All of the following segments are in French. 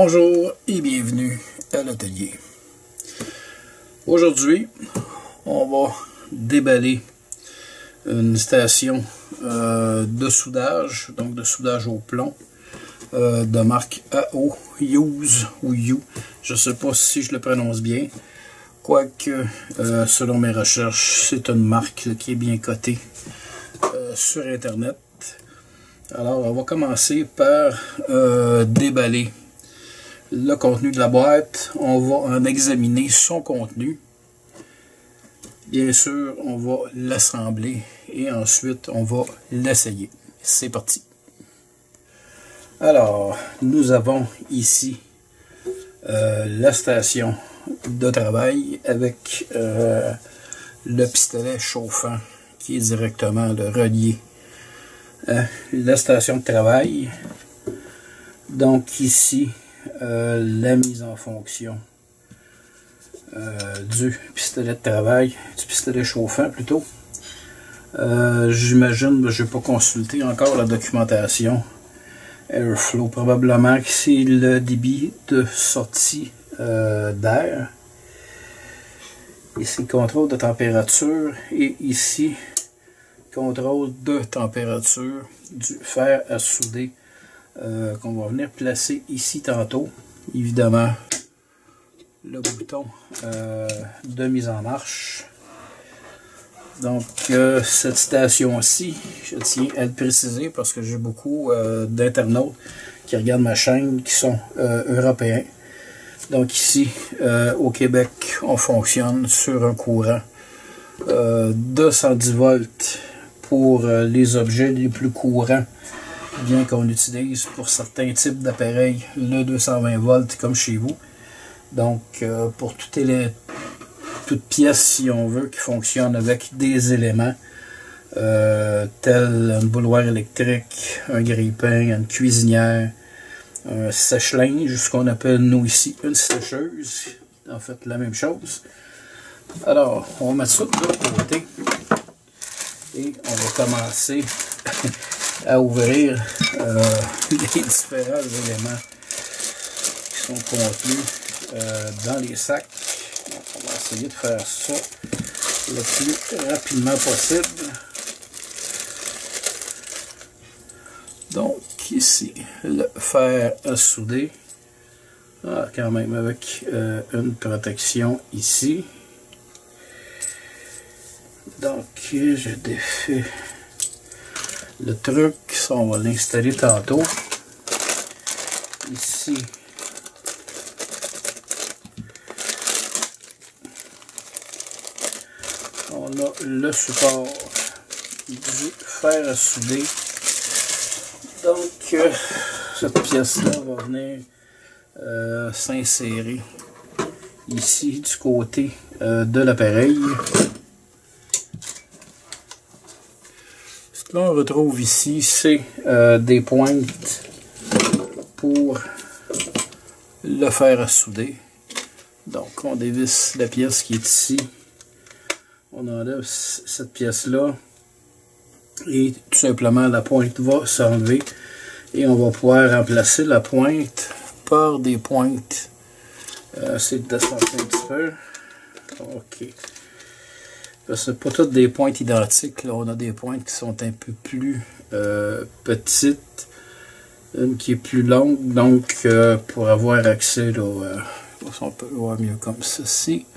Bonjour et bienvenue à l'atelier. Aujourd'hui, on va déballer une station de soudage, donc de soudage au plomb, de marque AO Hughes ou You. Je ne sais pas si je le prononce bien, quoique selon mes recherches, c'est une marque qui est bien cotée sur Internet. Alors, on va commencer par déballer le contenu de la boîte. On va en examiner son contenu. Bien sûr, on va l'assembler et ensuite on va l'essayer. C'est parti. Alors, nous avons ici la station de travail avec le pistolet chauffant qui est directement relié à la station de travail. Donc ici, la mise en fonction du pistolet de travail, du pistolet chauffant plutôt. J'imagine, je n'ai pas consulté encore la documentation Airflow. Probablement que c'est le débit de sortie d'air. Ici, contrôle de température et ici, contrôle de température du fer à souder qu'on va venir placer ici tantôt. Évidemment, le bouton de mise en marche. Donc, cette station-ci, je tiens à le préciser parce que j'ai beaucoup d'internautes qui regardent ma chaîne qui sont européens. Donc ici, au Québec, on fonctionne sur un courant de 110 volts pour les objets les plus courants, bien qu'on utilise pour certains types d'appareils le 220 volts comme chez vous. Donc pour toute pièce, si on veut, qui fonctionne avec des éléments tels une bouilloire électrique, un grille-pain, une cuisinière, un sèche-linge, ce qu'on appelle nous ici une sécheuse, en fait la même chose. Alors on va mettre ça de l'autre côté et on va commencer à ouvrir les différents éléments qui sont contenus dans les sacs. Donc, on va essayer de faire ça le plus rapidement possible. Donc ici, le fer à souder, quand même avec une protection ici. Donc je défais le truc, ça on va l'installer tantôt. Ici, on a le support du fer à souder. Donc cette pièce-là va venir s'insérer ici du côté de l'appareil. Ce que l'on retrouve ici, c'est des pointes pour le fer à souder. Donc on dévisse la pièce qui est ici. On enlève cette pièce-là et tout simplement la pointe va s'enlever et on va pouvoir remplacer la pointe par des pointes. C'est de descendre un petit peu. Ok. Ce n'est pas toutes des pointes identiques. Là, on a des pointes qui sont un peu plus petites. Une qui est plus longue. Donc, pour avoir accès, là, on peut voir mieux comme ceci.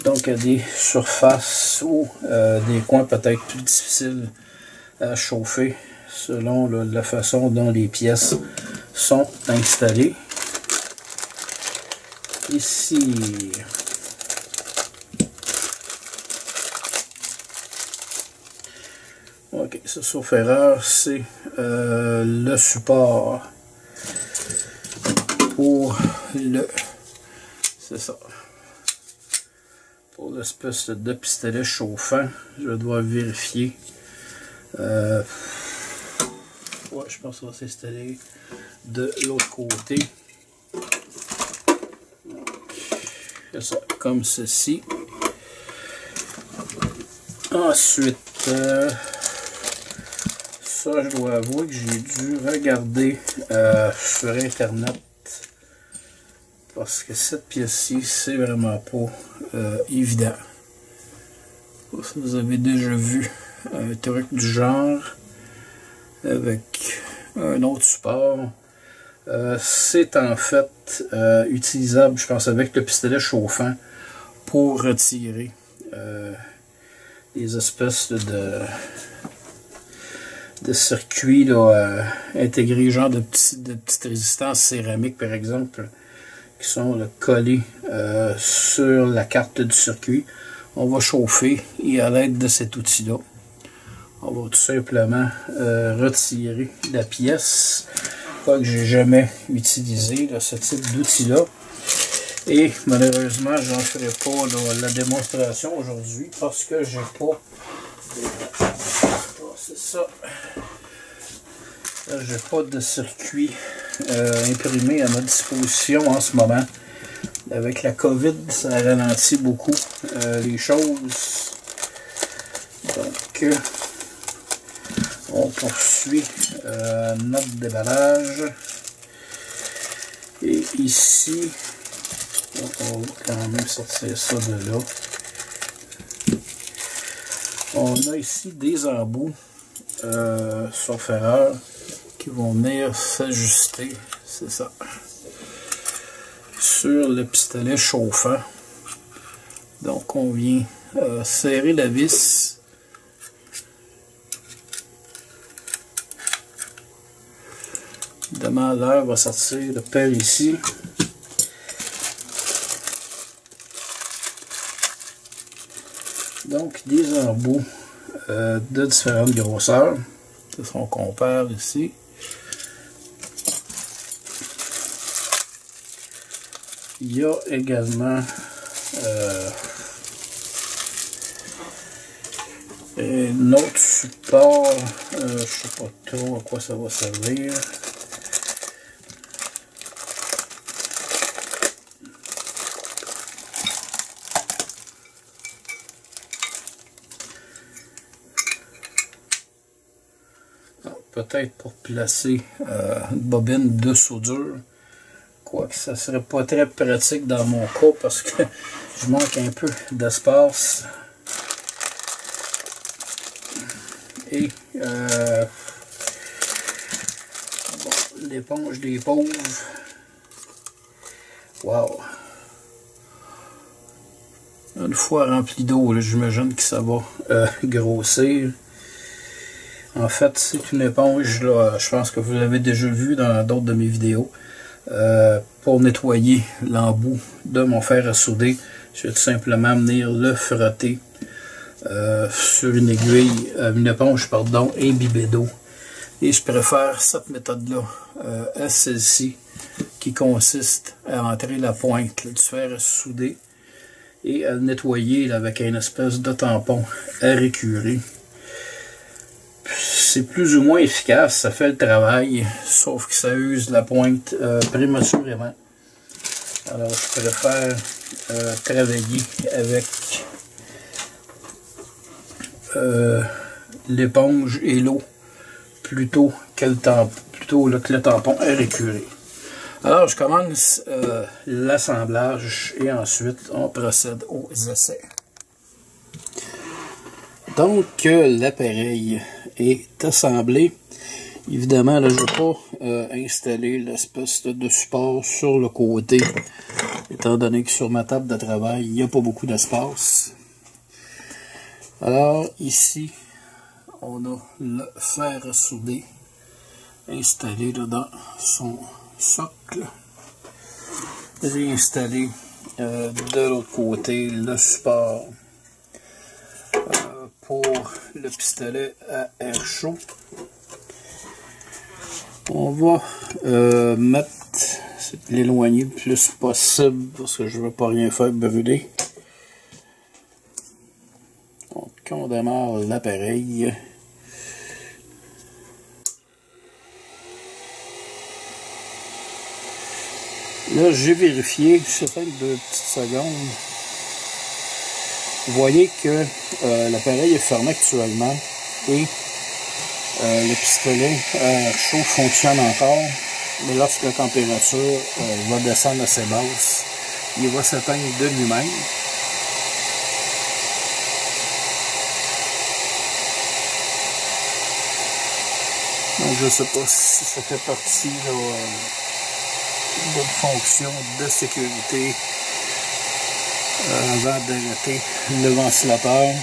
Donc, à des surfaces ou des coins peut-être plus difficiles à chauffer selon la façon dont les pièces sont installées. Ici, ok, ça sauf erreur, c'est le support pour c'est ça, pour l'espèce de pistolet chauffant. Je dois vérifier. Ouais, je pense qu'on va s'installer de l'autre côté. C'est ça, comme ceci. Ensuite, ça, je dois avouer que j'ai dû regarder sur Internet parce que cette pièce-ci, c'est vraiment pas évident. Si vous avez déjà vu un truc du genre avec un autre support, c'est en fait utilisable, je pense, avec le pistolet chauffant pour retirer des espèces de circuits là, intégrés, genre de petites résistances céramiques par exemple, qui sont là, collés sur la carte du circuit. On va chauffer et à l'aide de cet outil-là, on va tout simplement retirer la pièce. Pas que j'ai jamais utilisé là, ce type d'outil-là. Et malheureusement, j'en ferai pas là, la démonstration aujourd'hui parce que j'ai pas. C'est ça. J'ai pas de circuit imprimé à ma disposition en ce moment. Avec la COVID, ça ralentit beaucoup les choses. Donc, on poursuit notre déballage. Et ici, on va quand même sortir ça de là. On a ici des embouts sur ferreur qui vont venir s'ajuster, c'est ça, sur le pistolet chauffant. Donc on vient serrer la vis. Évidemment, l'air va sortir de par ici. Donc des embouts de différentes grosseurs. C'est ce qu'on compare ici. Il y a également un autre support, je ne sais pas trop à quoi ça va servir. Peut-être pour placer une bobine de soudure. Quoique ça serait pas très pratique dans mon cas parce que je manque un peu d'espace. Et bon, l'éponge des pauvres. Wow! Une fois rempli d'eau, j'imagine que ça va grossir. En fait, c'est une éponge, là, je pense que vous l'avez déjà vu dans d'autres de mes vidéos. Pour nettoyer l'embout de mon fer à souder, je vais tout simplement venir le frotter sur une aiguille, une éponge, pardon, imbibée d'eau. Et je préfère cette méthode-là à celle-ci, qui consiste à entrer la pointe du fer à souder et à le nettoyer là, avec une espèce de tampon à récurer. C'est plus ou moins efficace, ça fait le travail, sauf que ça use la pointe prématurément. Alors je préfère travailler avec l'éponge et l'eau plutôt que le tampon à récurer. Alors je commence l'assemblage et ensuite on procède aux essais. Donc l'appareil est assemblé. Évidemment, là, je ne vais pas installer l'espèce de support sur le côté, étant donné que sur ma table de travail, il n'y a pas beaucoup d'espace. Alors, ici, on a le fer à souder installé là, dans son socle. J'ai installé de l'autre côté le support pour le pistolet à air chaud. On va mettre, l'éloigner le plus possible parce que je ne veux pas rien faire brûler. Donc on démarre l'appareil. Là j'ai vérifié, c'est fait 2 petites secondes. Vous voyez que l'appareil est fermé actuellement et le pistolet chaud fonctionne encore, mais lorsque la température va descendre assez basse, il va s'éteindre de lui-même. Donc je ne sais pas si ça fait partie d'une fonction de sécurité avant d'arrêter le ventilateur.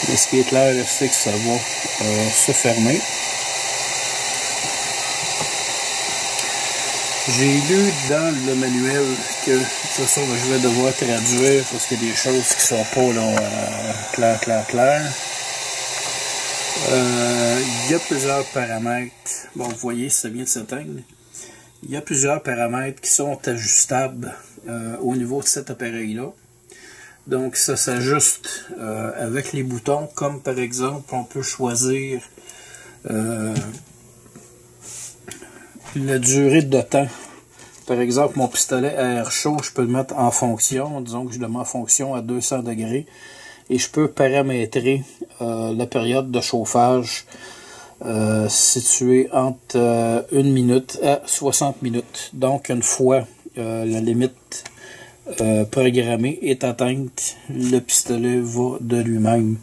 Mais ce qui est clair, c'est que ça va se fermer. J'ai lu dans le manuel que, de toute façon, je vais devoir traduire parce qu'il y a des choses qui ne sont pas claires. Il y a plusieurs paramètres. Bon, vous voyez, ça vient de s'éteindre. Il y a plusieurs paramètres qui sont ajustables au niveau de cet appareil-là. Donc, ça s'ajuste avec les boutons, comme par exemple, on peut choisir la durée de temps. Par exemple, mon pistolet à air chaud, je peux le mettre en fonction. Disons que je le mets en fonction à 200 degrés. Et je peux paramétrer la période de chauffage située entre 1 minute à 60 minutes. Donc, une fois la limite programmée est atteinte, le pistolet va de lui-même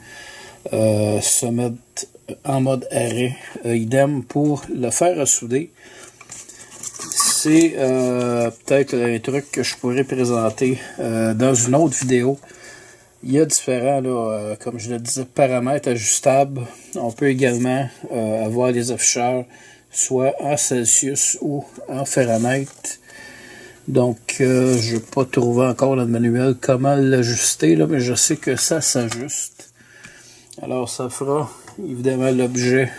se mettre en mode arrêt. Idem pour le fer à souder. C'est peut-être un truc que je pourrais présenter dans une autre vidéo. Il y a différents, là, comme je le disais, paramètres ajustables. On peut également avoir les afficheurs soit en Celsius ou en Fahrenheit. Donc, je n'ai pas trouvé encore dans le manuel comment l'ajuster, mais je sais que ça s'ajuste. Alors, ça fera évidemment l'objet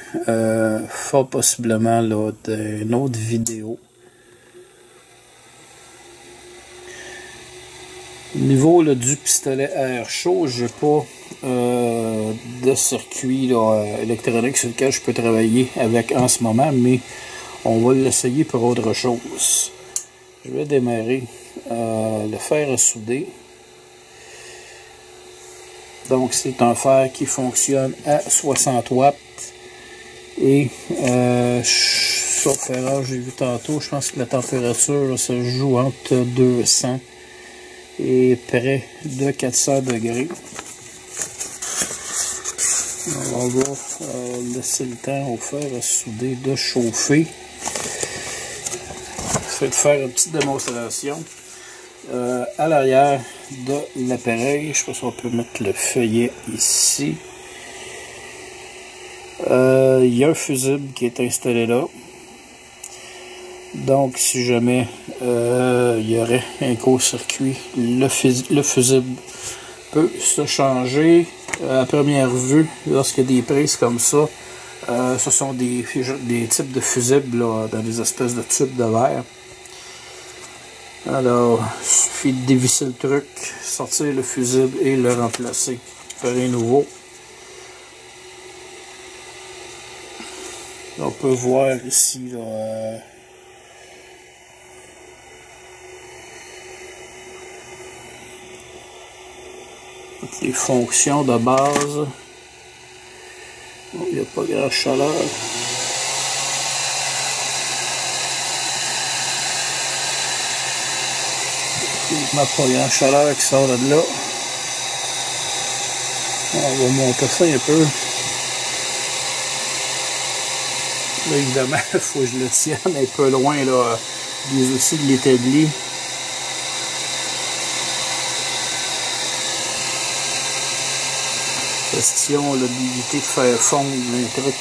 fort possiblement d'une autre vidéo. Au niveau là, du pistolet à air chaud, je n'ai pas de circuit électronique sur lequel je peux travailler avec en ce moment, mais on va l'essayer pour autre chose. Je vais démarrer le fer à souder. Donc c'est un fer qui fonctionne à 60 watts et sauf erreur, j'ai vu tantôt, je pense que la température là, se joue entre 200 et près de 400 degrés. On va laisser le temps au fer à souder de chauffer. Je vais te faire une petite démonstration. À l'arrière de l'appareil, je ne sais pas si on peut mettre le feuillet ici. Il y a un fusible qui est installé là. Donc, si jamais il y aurait un court-circuit, le fusible peut se changer. À première vue, lorsqu'il y a des prises comme ça, ce sont des types de fusibles là, dans des espèces de tubes de verre. Alors, il suffit de dévisser le truc, sortir le fusible et le remplacer par un nouveau. On peut voir ici là, les fonctions de base. Il n'y a pas grand chaleur. Il n'y a pas grand chaleur qui sort de là. On va monter ça un peu. Là, évidemment, il faut que je le tienne un peu loin là, des outils de l'établi. Question d'éviter de faire fondre un truc.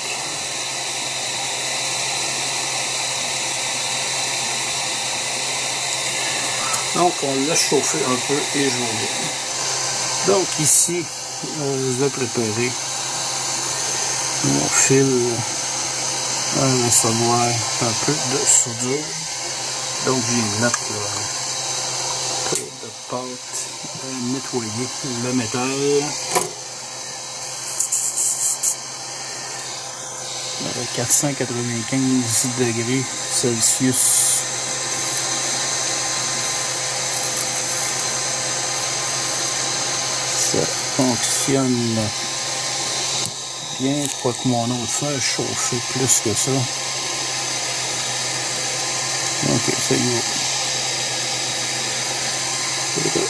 Donc on l'a chauffé un peu et je reviens. Donc ici, je vais préparer mon fil, un encensoir, un peu de soudure. Donc je vais mettre un peu de pâte, nettoyer le métal. 495 degrés Celsius. Ça fonctionne bien, quoique mon autre fer chauffe plus que ça. Ok, matériau.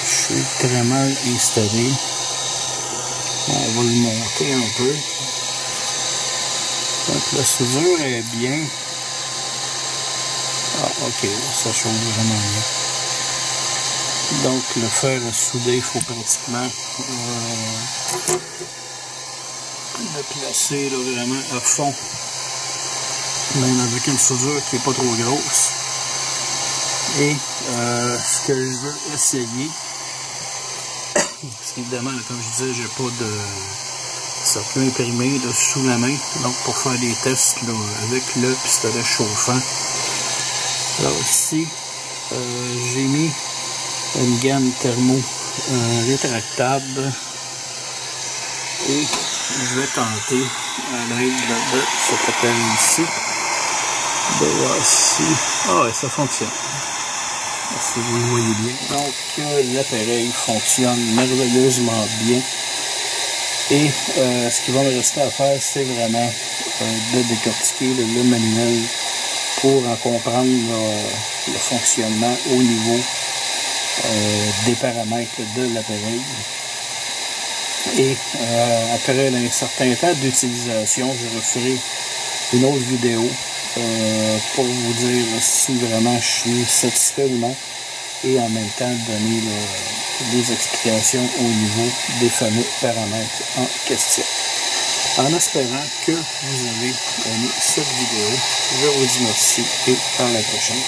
Je suis très mal installé. On va le monter un peu. Donc la soudure est bien. Ah ok, ça chauffe vraiment bien. Donc le fer à souder, il faut pratiquement le placer là, vraiment à fond. Même avec une soudure qui n'est pas trop grosse. Et ce que je veux essayer, parce qu'évidemment, comme je disais, j'ai pas de circuit imprimé là, sous la main, donc pour faire des tests là, avec le pistolet chauffant. Alors ici, j'ai mis une gamme thermo rétractable et je vais tenter à l'aide de cet appareil ici de voir si ça fonctionne. Si vous le voyez bien. Donc l'appareil fonctionne merveilleusement bien. Et ce qui va me rester à faire, c'est vraiment de décortiquer le manuel pour en comprendre le fonctionnement au niveau des paramètres de l'appareil. Et après un certain temps d'utilisation, je referai une autre vidéo pour vous dire si vraiment je suis satisfait ou non, et en même temps donner des explications au niveau des fameux paramètres en question. En espérant que vous avez aimé cette vidéo, je vous dis merci et à la prochaine.